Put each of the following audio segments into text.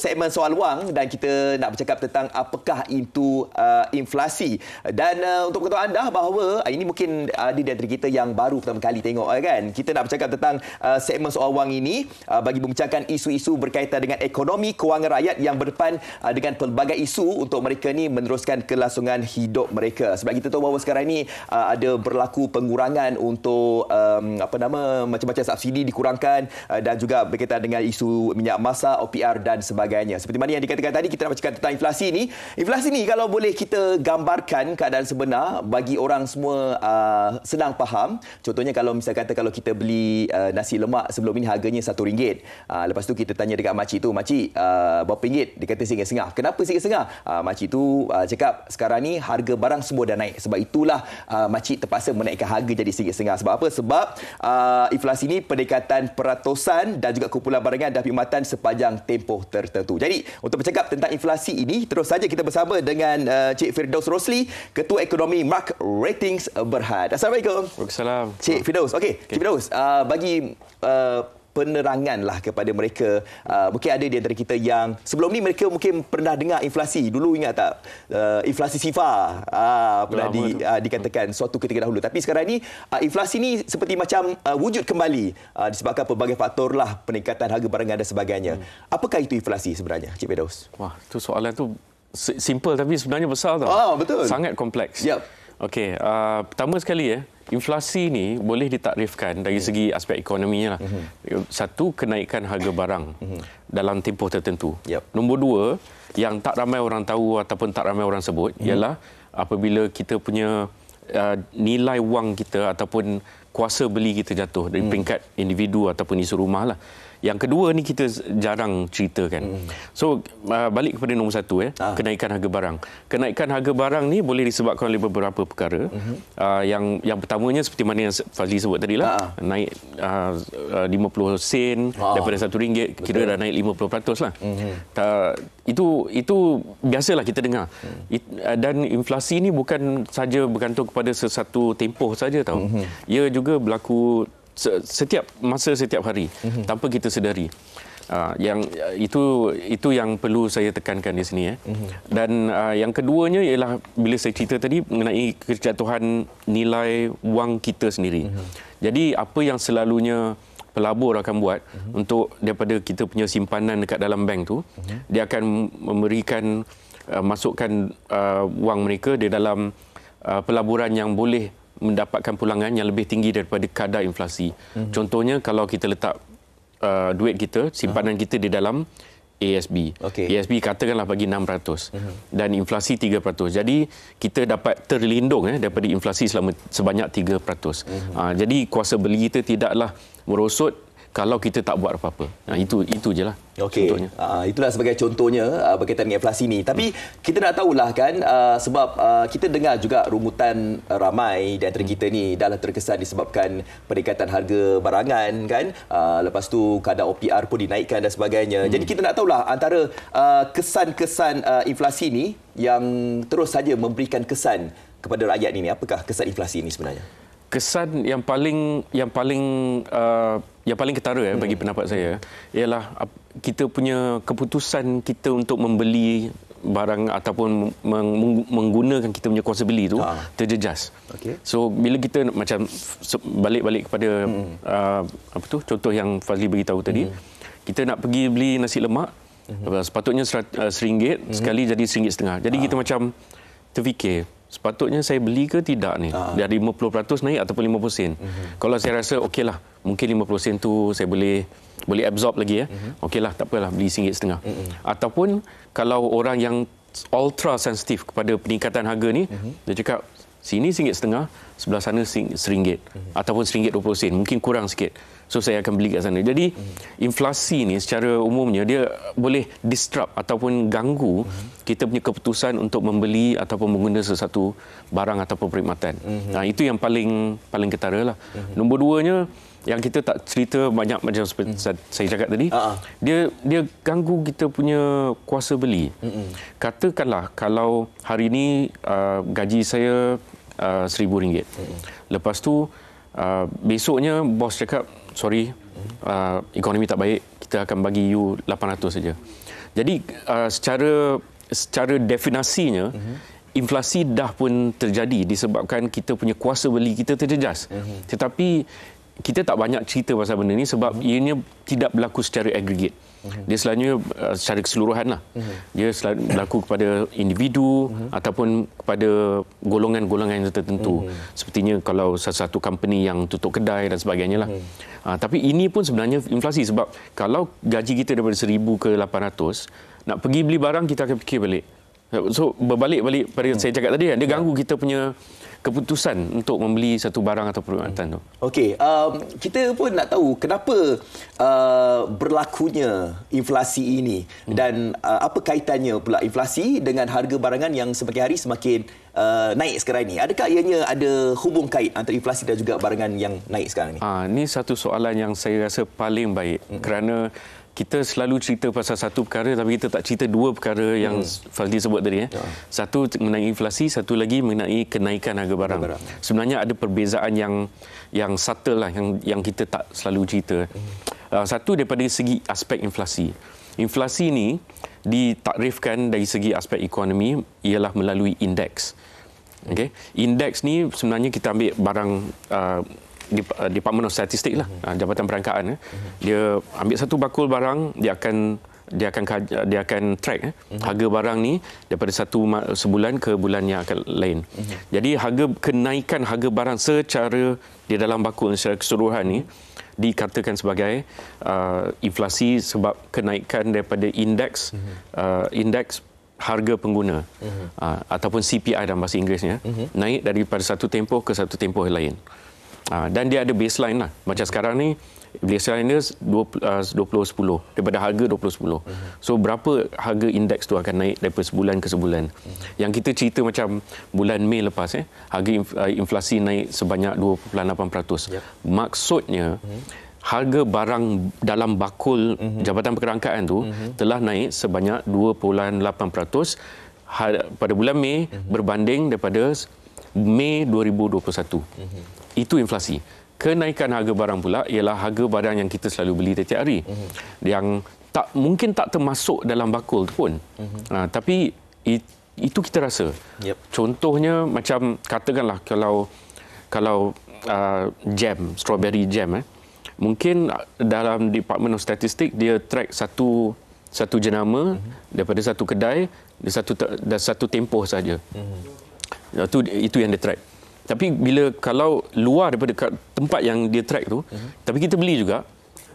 segmen soal wang dan kita nak bercakap tentang apakah itu inflasi. Dan untuk pengetahuan anda bahawa ini mungkin ada di antara kita yang baru pertama kali tengok kan. Kita nak bercakap tentang segmen soal wang ini bagi membincangkan isu-isu berkaitan dengan ekonomi kewangan rakyat yang berdepan dengan pelbagai isu untuk mereka ni meneruskan kelangsungan hidup mereka. Sebab kita tahu bahawa sekarang ini ada berlaku pengurangan untuk macam-macam subsidi dikurangkan dan juga berkaitan dengan isu minyak masak, OPR dan sebagainya. Seperti mana yang dikatakan tadi, kita nak bercakap tentang inflasi ini. Inflasi ni kalau boleh kita gambarkan keadaan sebenar bagi orang semua senang faham. Contohnya kalau misalnya kata kalau kita beli nasi lemak sebelum ini harganya RM1. Lepas tu kita tanya dekat makcik tu, makcik berapa ringgit? Dia kata RM1.50. Kenapa RM1.50? Makcik tu cakap sekarang ni harga barang semua dah naik. Sebab itulah makcik terpaksa menaikkan harga jadi RM1.50. Sebab apa? Sebab inflasi ni pendekatan peratusan dan juga kumpulan barangan dan perkhidmatan sepanjang tempoh tertentu. Jadi, untuk bercakap tentang inflasi ini, terus saja kita bersama dengan Cik Firdaus Rosli, Ketua Ekonomi Mark Ratings Berhad. Assalamualaikum. Waalaikumsalam. Cik Firdaus. Okey, Cik Firdaus, bagi peneranganlah kepada mereka. Mungkin ada di antara kita yang sebelum ni mereka mungkin pernah dengar inflasi. Dulu ingat tak? Inflasi SIFA pernah dikatakan suatu ketika dahulu. Tapi sekarang ni inflasi ni seperti macam wujud kembali disebabkan pelbagai faktor lah, peningkatan harga barangan dan sebagainya. Apakah itu inflasi sebenarnya, Cik Firdaus? Wah, tu soalan tu simple tapi sebenarnya besar tau. Betul. Sangat kompleks. Yep. Okey, pertama sekali inflasi ni boleh ditakrifkan dari segi aspek ekonominya lah. Satu, kenaikan harga barang dalam tempoh tertentu. Nombor dua, yang tak ramai orang tahu ataupun tak ramai orang sebut ialah apabila kita punya nilai wang kita ataupun kuasa beli kita jatuh dari peringkat individu ataupun isu rumah lah. Yang kedua ni kita jarang ceritakan. So, balik kepada nombor satu, kenaikan harga barang. Kenaikan harga barang ni boleh disebabkan oleh beberapa perkara. Yang pertamanya seperti mana yang Fazli sebut tadi lah. Naik 50 sen daripada RM1, kira dah naik 50% lah. Itu biasalah kita dengar. Dan inflasi ni bukan saja bergantung kepada sesuatu tempoh saja tau. Ia juga berlaku setiap masa, setiap hari tanpa kita sedari. Yang itu yang perlu saya tekankan di sini. Dan yang keduanya ialah bila saya cerita tadi mengenai kejatuhan nilai wang kita sendiri. Jadi apa yang selalunya pelabur akan buat untuk daripada kita punya simpanan dekat dalam bank tu, dia akan memberikan masukkan wang mereka di dalam pelaburan yang boleh mendapatkan pulangan yang lebih tinggi daripada kadar inflasi. Contohnya kalau kita letak duit kita, simpanan kita di dalam ASB. ASB katakanlah bagi 6% dan inflasi 3%. Jadi kita dapat terlindung daripada inflasi sebanyak 3%. Jadi kuasa beli kita tidaklah merosot kalau kita tak buat apa-apa. Itu je lah. Okey. Itulah sebagai contohnya berkaitan dengan inflasi ni. Tapi kita nak tahulah kan, sebab kita dengar juga rumutan ramai di antara kita ni dah terkesan disebabkan peningkatan harga barangan kan. Lepas tu kadar OPR pun dinaikkan dan sebagainya. Jadi kita nak tahulah antara kesan-kesan inflasi ni yang terus saja memberikan kesan kepada rakyat ini. Apakah kesan inflasi ini sebenarnya? Kesan yang paling ketara bagi pendapat saya ialah kita punya keputusan kita untuk membeli barang ataupun menggunakan kita punya kuasa beli itu terjejas. So bila kita macam balik kepada contoh yang Fazli beritahu tadi, kita nak pergi beli nasi lemak, sepatutnya RM1 sekali jadi RM1.50. Jadi kita macam terfikir, sepatutnya saya beli ke tidak ni? Dari 50% naik ataupun 50 sen. Kalau saya rasa okeylah, mungkin 50 sen tu saya boleh absorb lagi okeylah, tak apalah, beli RM1.50. Ataupun kalau orang yang ultra sensitif kepada peningkatan harga ni, dia cakap sini RM1.50, sebelah sana RM1 ataupun RM1.20, mungkin kurang sikit. So saya akan beli kat sana. Jadi inflasi ni secara umumnya dia boleh disrupt ataupun ganggu kita punya keputusan untuk membeli ataupun menggunakan sesuatu barang ataupun perkhidmatan. Itu yang paling ketara lah. Nombor duanya yang kita tak cerita banyak macam seperti saya cakap tadi, dia ganggu kita punya kuasa beli. Katakanlah kalau hari ini gaji saya RM1,000. Lepas tu besoknya bos cakap, sorry, ekonomi tak baik, kita akan bagi you 800 saja. Jadi secara definisinya, inflasi dah pun terjadi disebabkan kita punya kuasa beli kita terjejas. Tetapi kita tak banyak cerita pasal benda ni sebab ianya tidak berlaku secara agregat. Dia selalunya secara keseluruhan lah. Dia selalu berlaku kepada individu ataupun kepada golongan-golongan yang tertentu. Sepertinya kalau satu company yang tutup kedai dan sebagainya lah. Tapi ini pun sebenarnya inflasi sebab kalau gaji kita daripada 1,000 ke 800, nak pergi beli barang kita akan fikir balik. So berbalik-balik pada saya cakap tadi kan, dia ganggu kita punya keputusan untuk membeli satu barang atau perkhidmatan tu. Okey, kita pun nak tahu kenapa berlakunya inflasi ini dan apa kaitannya pula inflasi dengan harga barangan yang semakin hari semakin naik sekarang ini. Adakah ianya ada hubung kait antara inflasi dan juga barangan yang naik sekarang ini? Ini satu soalan yang saya rasa paling baik kerana kita selalu cerita pasal satu perkara tapi kita tak cerita dua perkara yang Fazli sebut tadi. Satu mengenai inflasi, satu lagi mengenai kenaikan harga barang. Sebenarnya ada perbezaan yang subtle lah yang kita tak selalu cerita. Satu daripada segi aspek inflasi. Inflasi ni ditakrifkan dari segi aspek ekonomi ialah melalui indeks. Okay? Indeks ni sebenarnya kita ambil barang Department of Statistics lah, Jabatan Perangkaan. Dia ambil satu bakul barang, dia akan track harga barang ni daripada sebulan ke bulan yang akan lain. Jadi kenaikan harga barang secara di dalam bakul secara keseluruhan ni dikatakan sebagai inflasi sebab kenaikan daripada indeks harga pengguna ataupun CPI dalam bahasa Inggerisnya naik daripada satu tempoh ke satu tempoh lain. Dan dia ada baseline lah. Macam sekarang ni baseline dia 2010 daripada harga 2010. So berapa harga indeks tu akan naik daripada sebulan ke sebulan. Yang kita cerita macam bulan Mei lepas harga inflasi naik sebanyak 2.8%. Maksudnya harga barang dalam bakul Jabatan Perangkaan tu telah naik sebanyak 2.8% pada bulan Mei berbanding daripada Mei 2021. Itu inflasi. Kenaikan harga barang pula ialah harga barang yang kita selalu beli setiap hari. Yang mungkin tak termasuk dalam bakul tu pun. Tapi itu kita rasa. Contohnya macam katakanlah kalau jam, strawberry jam mungkin dalam Department of Statistics dia track satu jenama daripada satu kedai dan satu tempoh saja. Itu yang dia track. Tapi kalau luar daripada tempat yang dia track tu, tapi kita beli juga,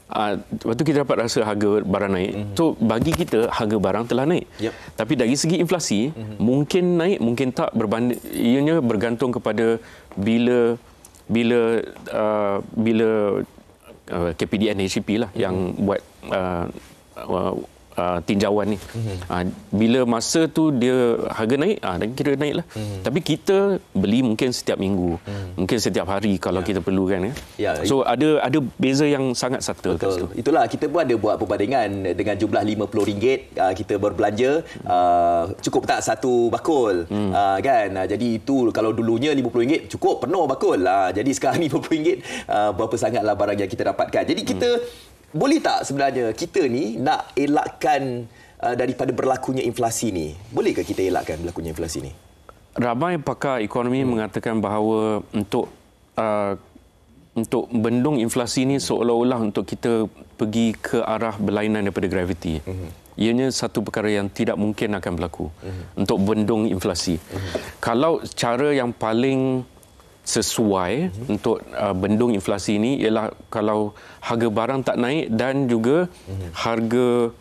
lepas tu kita dapat rasa harga barang naik. So bagi kita harga barang telah naik. Tapi dari segi inflasi mungkin naik, mungkin tak, berbanding ianya bergantung kepada bila KPDN HCP lah yang buat tinjauan ni. Bila masa tu dia harga naik, dan kira naik lah. Tapi kita beli mungkin setiap minggu, mungkin setiap hari kalau kita perlukan. So ada beza yang sangat subtle. Betul. Itulah kita pun ada buat perbandingan dengan jumlah RM50 kita berbelanja, cukup tak satu bakul kan. Jadi itu kalau dulunya RM50 cukup penuh bakul. Jadi sekarang RM50 berapa sangatlah barang yang kita dapatkan. Jadi kita boleh tak sebenarnya kita ni nak elakkan daripada berlakunya inflasi ni? Bolehkah kita elakkan berlakunya inflasi ni? Ramai pakar ekonomi mengatakan bahawa untuk bendung inflasi ni seolah-olah untuk kita pergi ke arah berlainan daripada graviti. Ianya satu perkara yang tidak mungkin akan berlaku untuk bendung inflasi. Kalau cara yang paling sesuai untuk bendung inflasi ini ialah kalau harga barang tak naik dan juga harga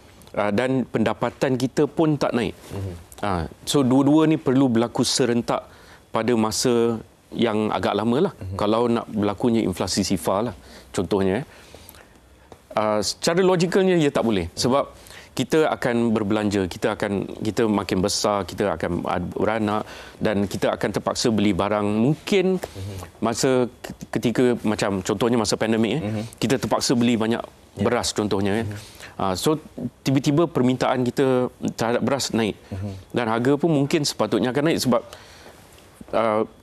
dan pendapatan kita pun tak naik. So dua-dua ni perlu berlaku serentak pada masa yang agak lama lah. Kalau nak berlakunya inflasi sifar lah contohnya. Secara logikalnya ia tak boleh sebab kita akan berbelanja, kita makin besar, kita akan beranak dan kita akan terpaksa beli barang. Mungkin masa ketika macam contohnya masa pandemik kita terpaksa beli banyak beras contohnya. So tiba-tiba permintaan kita terhadap beras naik dan harga pun mungkin sepatutnya akan naik sebab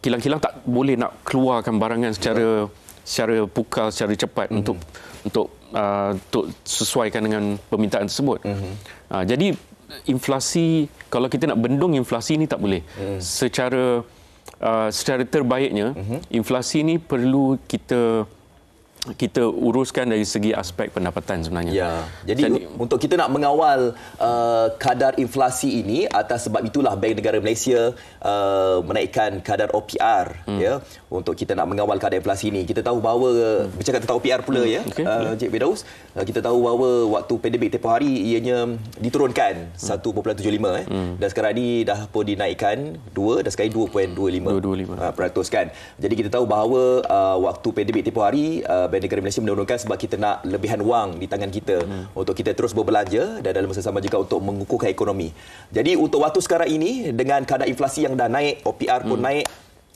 kilang-kilang tak boleh nak keluarkan barangan secara pukal, secara cepat untuk sesuaikan dengan permintaan tersebut. Jadi inflasi, kalau kita nak bendung inflasi ni tak boleh. Secara terbaiknya, inflasi ni perlu kita uruskan dari segi aspek pendapatan sebenarnya. Ya. Jadi untuk kita nak mengawal kadar inflasi ini, atas sebab itulah Bank Negara Malaysia menaikkan kadar OPR ya, untuk kita nak mengawal kadar inflasi ini. Kita tahu bahawa bercakap tentang OPR pula ya, Encik Firdaus, kita tahu bahawa waktu pandemik tempoh hari ianya diturunkan 1.75 dan sekarang ni dah pun dinaikkan 2 dan sekarang 2.25% kan. Jadi kita tahu bahawa waktu pandemik tempoh hari Bank Negara Malaysia menurunkan sebab kita nak lebihan wang di tangan kita untuk kita terus berbelanja dan dalam masa sama juga untuk mengukuhkan ekonomi. Jadi untuk waktu sekarang ini dengan kadar inflasi yang dah naik, OPR pun naik,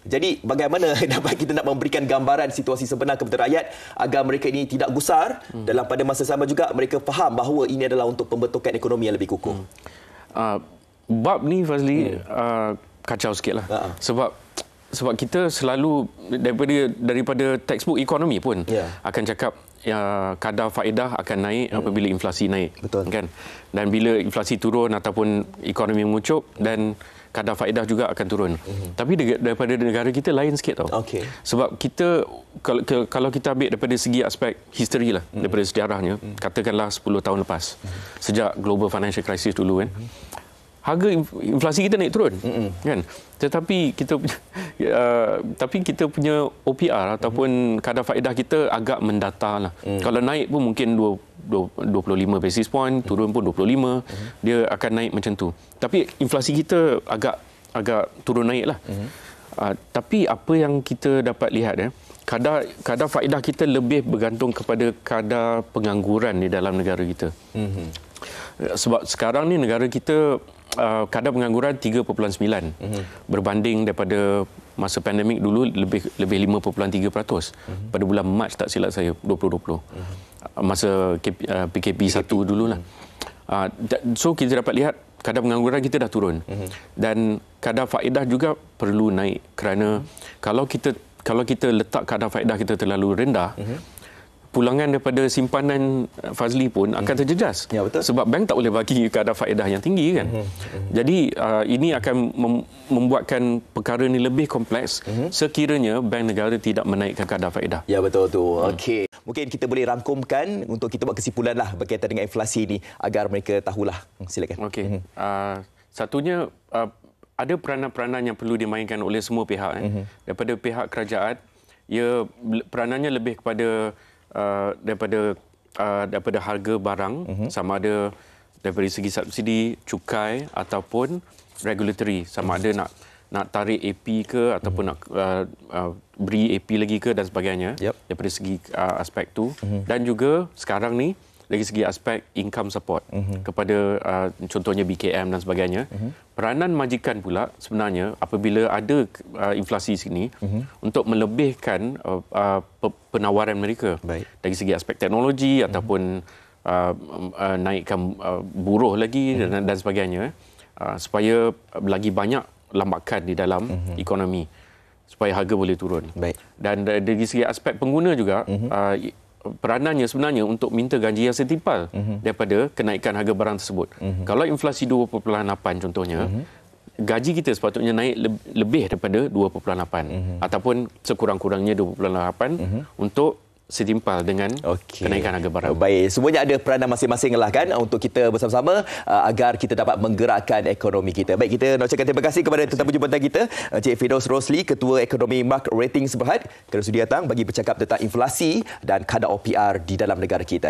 jadi bagaimana dapat kita nak memberikan gambaran situasi sebenar kepada rakyat agar mereka ini tidak gusar dalam pada masa sama juga mereka faham bahawa ini adalah untuk pembentukan ekonomi yang lebih kukuh. Bab ni Fazli kacau sikitlah. Sebab kita selalu daripada textbook ekonomi pun akan cakap kadar faedah akan naik apabila inflasi naik. Betul. Kan? Dan bila inflasi turun ataupun ekonomi mengucup dan kadar faedah juga akan turun. Tapi daripada negara kita lain sikit tau. Sebab kita kalau kita ambil daripada segi aspek history lah, daripada sejarahnya, katakanlah 10 tahun lepas, sejak global financial crisis dulu kan, harga inflasi kita naik turun kan, tetapi kita punya OPR ataupun kadar faedah kita agak mendatar lah. Kalau naik pun mungkin 25 basis point, turun pun 25, dia akan naik macam tu. Tapi inflasi kita agak turun naik lah. Tapi apa yang kita dapat lihat kadar faedah kita lebih bergantung kepada kadar pengangguran di dalam negara kita. Sebab sekarang ni negara kita kadar pengangguran 3.9 berbanding daripada masa pandemik dulu lebih 5.3% pada bulan Mac tak silap saya 2020 masa PKP 1 dululah. So kita dapat lihat kadar pengangguran kita dah turun dan kadar faedah juga perlu naik kerana kalau kita letak kadar faedah kita terlalu rendah, pulangan daripada simpanan Fazli pun akan terjejas. Ya, betul. Sebab bank tak boleh bagi kadar faedah yang tinggi kan. Jadi ini akan membuatkan perkara ini lebih kompleks sekiranya bank negara tidak menaikkan kadar faedah. Ya, betul tu. Okey. Mungkin kita boleh rangkumkan untuk kita buat kesimpulan lah berkaitan dengan inflasi ini agar mereka tahulah. Silakan. Okey. Satunya ada peranan-peranan yang perlu dimainkan oleh semua pihak. Daripada pihak kerajaan, peranannya lebih kepada daripada harga barang, sama ada daripada segi subsidi, cukai ataupun regulatory, sama ada nak tarik AP ke ataupun nak beri AP lagi ke dan sebagainya. Daripada segi aspek tu, dan juga sekarang ni dari segi aspek income support kepada contohnya BKM dan sebagainya. Peranan majikan pula sebenarnya apabila ada inflasi sini untuk melebihkan penawaran mereka dari segi aspek teknologi ataupun naikkan buruh lagi dan sebagainya, supaya lagi banyak lambakan di dalam ekonomi supaya harga boleh turun. Dan dari segi aspek pengguna juga, peranannya sebenarnya untuk minta ganji yang setimpal daripada kenaikan harga barang tersebut. Kalau inflasi 2.8 contohnya, gaji kita sepatutnya naik lebih daripada 2.8 ataupun sekurang-kurangnya 2.8 untuk setimpal dengan kenaikan harga barang. Baik, semuanya ada peranan masing-masing lah kan untuk kita bersama-sama agar kita dapat menggerakkan ekonomi kita. Baik, kita nak ucapkan terima kasih kepada tetamu jemputan kita, Encik Firdaus Rosli, Ketua Ekonomi Mark Ratings Berhad, kerana sudi datang bagi bercakap tentang inflasi dan kadar OPR di dalam negara kita.